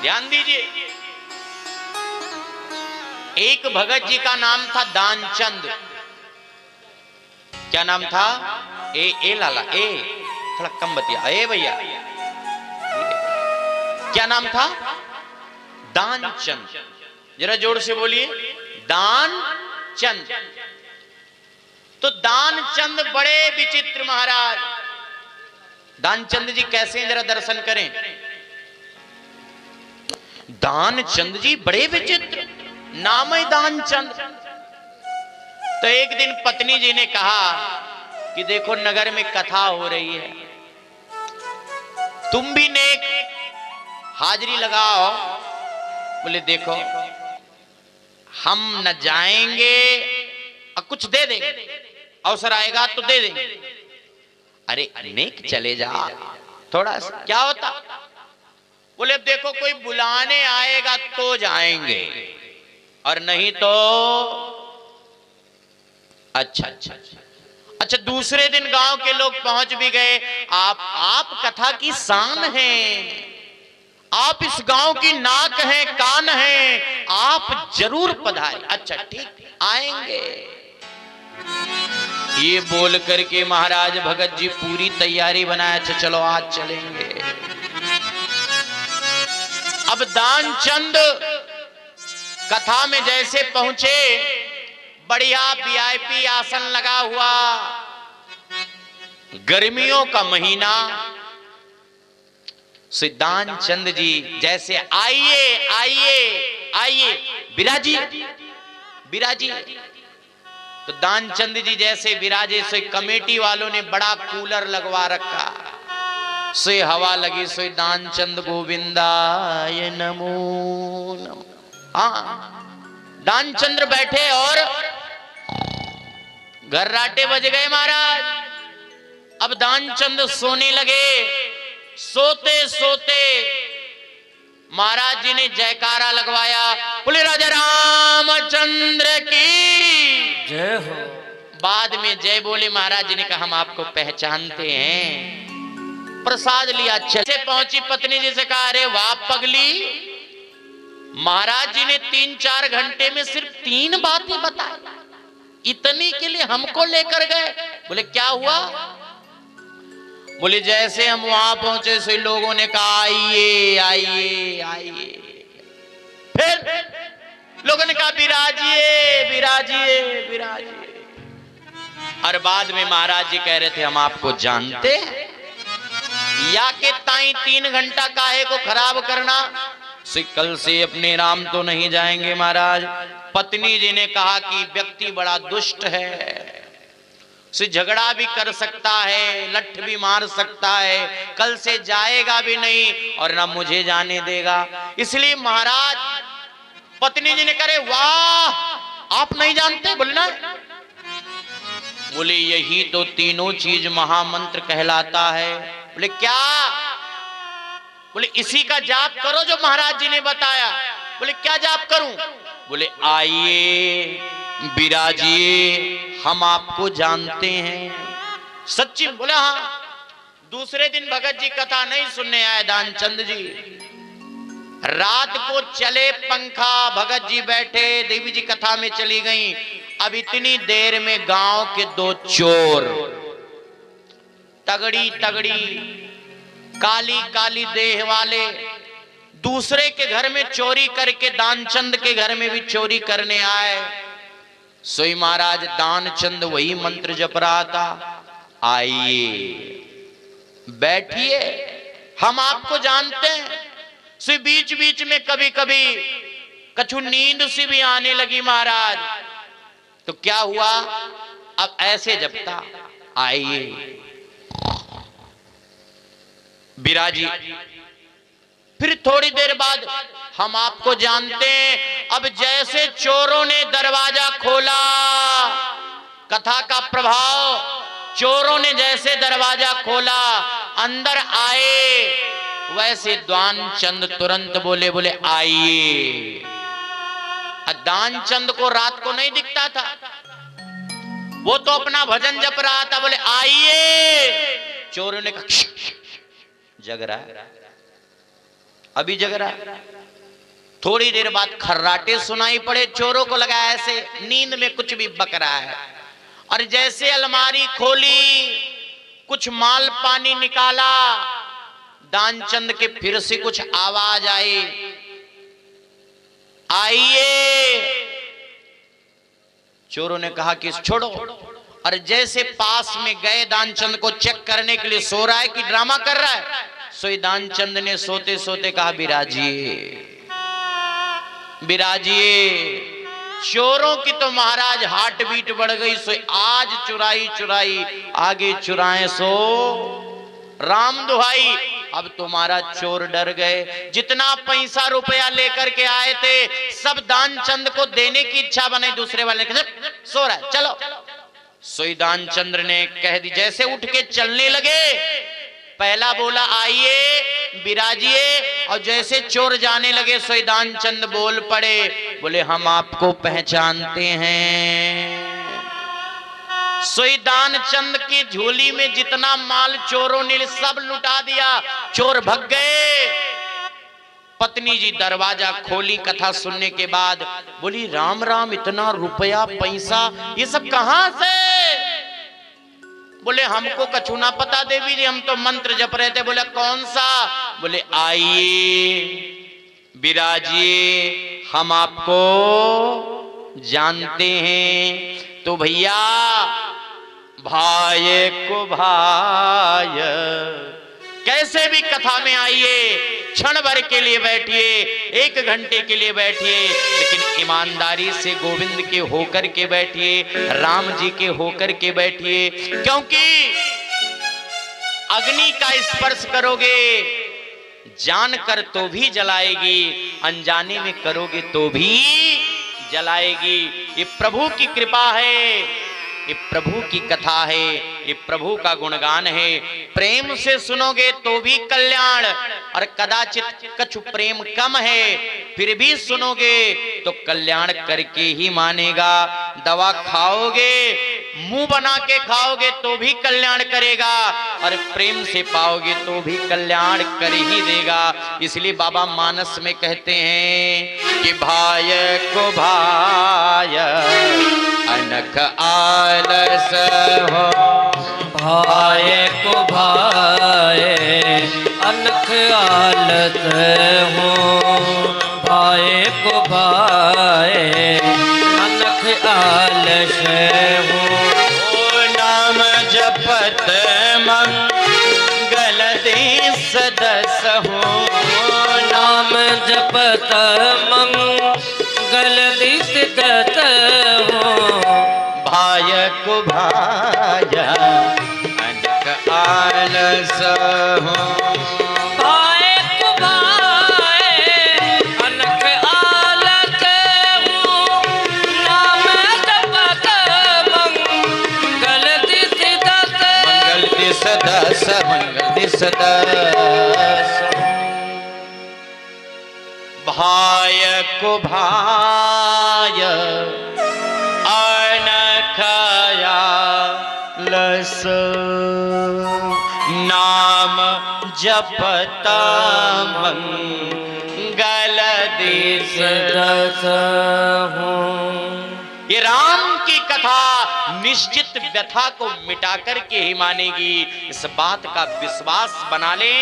ध्यान दीजिए, एक भगत जी का नाम था दानचंद। क्या नाम था? ए लाला, ए थोड़ा कम बतिया, ए भैया। क्या नाम था? दानचंद। जरा जोर से बोलिए, दानचंद। तो दानचंद बड़े विचित्र महाराज। दानचंद जी कैसे हैं जरा दर्शन करें। दानचंद जी बड़े विचित्र, नाम है दानचंद। तो एक दिन पत्नी जी ने कहा कि देखो नगर में कथा हो रही है, तुम भी नेक हाजिरी लगाओ। बोले देखो हम न जाएंगे और कुछ दे देंगे, अवसर आएगा तो दे देंगे। अरे नेक चले जा, थोड़ा सा क्या होता। बोले देखो कोई बुलाने आएगा तो जाएंगे, और नहीं तो अच्छा अच्छा अच्छा। दूसरे दिन गांव के लोग पहुंच भी गए। आप कथा की शान हैं, आप इस गांव की नाक हैं, कान हैं, आप जरूर पधारें। अच्छा ठीक, आएंगे। ये बोल करके महाराज भगत जी पूरी तैयारी बनाए। अच्छा चलो आज चलेंगे। अब दानचंद कथा में जैसे पहुंचे, बढ़िया वीआईपी आसन लगा हुआ, गर्मियों का महीना। दानचंद जी जैसे आइए आइए आइए विराजी विराजी। तो दानचंद जी जैसे विराजे, से कमेटी वालों ने बड़ा कूलर लगवा रखा, से हवा लगी, से दानचंद गोविंदाय नमो नमो। हाँ, दानचंद्र बैठे और घर्राटे बज गए महाराज। अब दानचंद सोने लगे। सोते सोते महाराज जी ने जयकारा लगवाया, बोले राजा रामचंद्र की जय हो। बाद में जय बोले। महाराज जी ने कहा हम आपको पहचानते हैं। प्रसाद लिया। अच्छे से पहुंची पत्नी जी से कहा अरे वाह पगली, महाराज जी ने 3-4 घंटे में सिर्फ 3 बातें बताई, इतनी के लिए हमको लेकर गए। बोले क्या हुआ? बोले जैसे हम वहां पहुंचे से लोगों ने कहा आइए आइए आइए। फिर लोगों ने कहा विराजिए विराजिए विराजिए। और बाद में महाराज जी कह रहे थे हम आपको जानते हैं, या के ताई 3 घंटा काहे को खराब करना, से कल से अपने राम तो नहीं जाएंगे महाराज। पत्नी जी ने कहा कि व्यक्ति बड़ा दुष्ट है, से झगड़ा भी कर सकता है, लठ भी मार सकता है, कल से जाएगा भी नहीं और ना मुझे जाने देगा। इसलिए महाराज पत्नी जी ने करे वाह आप नहीं जानते? बोले ना। बोले यही तो तीनों चीज महामंत्र कहलाता है। बोले क्या? बोले इसी का जाप करो जो महाराज जी ने बताया। बोले क्या जाप करूं? बोले आइए विराजिए, हम आपको जानते हैं। सच्ची? बोले हाँ। दूसरे दिन भगत जी कथा नहीं सुनने आए दानचंद जी। रात को चले पंखा, भगत जी बैठे, देवी जी कथा में चली गई। अब इतनी देर में गांव के 2 चोर, तगड़ी तगड़ी काली काली देह वाले, दूसरे के घर में चोरी करके दानचंद के घर में भी चोरी करने आए। सोई महाराज दानचंद वही मंत्र जप रहा था, आइए बैठिए हम आपको जानते हैं। सो बीच बीच में कभी कभी कछु नींद सी भी आने लगी महाराज। तो क्या हुआ? अब ऐसे जपता, आइए विराजी। फिर थोड़ी देर बाद हम आपको जानते हैं। अब जैसे चोरों ने दरवाजा खोला, कथा का प्रभाव, चोरों ने जैसे दरवाजा खोला अंदर आए, वैसे दानचंद तुरंत बोले बोले आइए। दानचंद को रात को नहीं दिखता था, वो तो अपना भजन जप रहा था। बोले आइए। चोरों ने कहा जग रहा है, अभी जग रहा। थोड़ी देर बाद खर्राटे सुनाई पड़े, चोरों को लगा ऐसे नींद में कुछ भी बक रहा है। और जैसे अलमारी खोली, कुछ माल पानी निकाला, दानचंद के फिर से कुछ आवाज आई, आइए। चोरों ने कहा कि छोड़ो। और जैसे पास में गए दानचंद को चेक करने के लिए, सो रहा है कि ड्रामा कर रहा है, सोई दानचंद ने सोते सोते कहा, बिराजिए बिराजिए। चोरों की तो महाराज हार्ट बीट बढ़ गई। सो आज चुराई चुराई आगे चुराए सो राम दुहाई। अब तुम्हारा चोर डर गए। जितना पैसा रुपया लेकर के आए थे सब दानचंद को देने की इच्छा बनाई। दूसरे वाले ने सो रहा है चलो। सोई दानचंद्र ने कह दी, जैसे उठ के चलने लगे, पहला बोला आइए बिराजिए। और जैसे चोर जाने लगे सोई दानचंद बोल पड़े, बोले हम आपको पहचानते हैं। सोई दानचंद की झोली में जितना माल चोरों ने सब लुटा दिया। चोर भग गए। पत्नी जी दरवाजा खोली कथा सुनने के बाद, बोली राम राम, इतना रुपया पैसा ये सब कहां से? बोले हमको कछु ना पता देवी जी, हम तो मंत्र जप रहे थे। बोले कौन सा? बोले आइए बिराजिए, हम आपको जानते हैं। तो भैया भाई को भाई, कैसे भी कथा में आइए, क्षण भर के लिए बैठिए, 1 घंटे के लिए बैठिए, लेकिन ईमानदारी से गोविंद के होकर के बैठिए, राम जी के होकर के बैठिए। क्योंकि अग्नि का स्पर्श करोगे जानकर तो भी जलाएगी, अनजाने में करोगे तो भी जलाएगी। ये प्रभु की कृपा है, ये प्रभु की कथा है, ये प्रभु का गुणगान है। प्रेम से सुनोगे तो भी कल्याण, और कदाचित कछु प्रेम कम है फिर भी सुनोगे तो कल्याण करके ही मानेगा। दवा खाओगे, मुंह बना के खाओगे तो भी कल्याण करेगा, और प्रेम से पाओगे तो भी कल्याण कर ही देगा। इसलिए बाबा मानस में कहते हैं कि भाय को भाय अनख आलस हो, भाय को भाय अनख आलस हो, भाय को भाय अनख आलस हो। ओ नाम जपत मंगल देश दस हो, नाम जपत मंगल दिस दत हो, भाय को भाय अनक आलस हो। भाय को भाय अनख आलस हो, नाम जपत मंगल दिस दत, मंगल दिस दस, मंगल दिस दस। भाय को भाय अनखया लस, नाम जपत मंगल दिस दस हो। ये राम की कथा निश्चित व्यथा को मिटा करके ही मानेगी। इस बात का विश्वास बना ले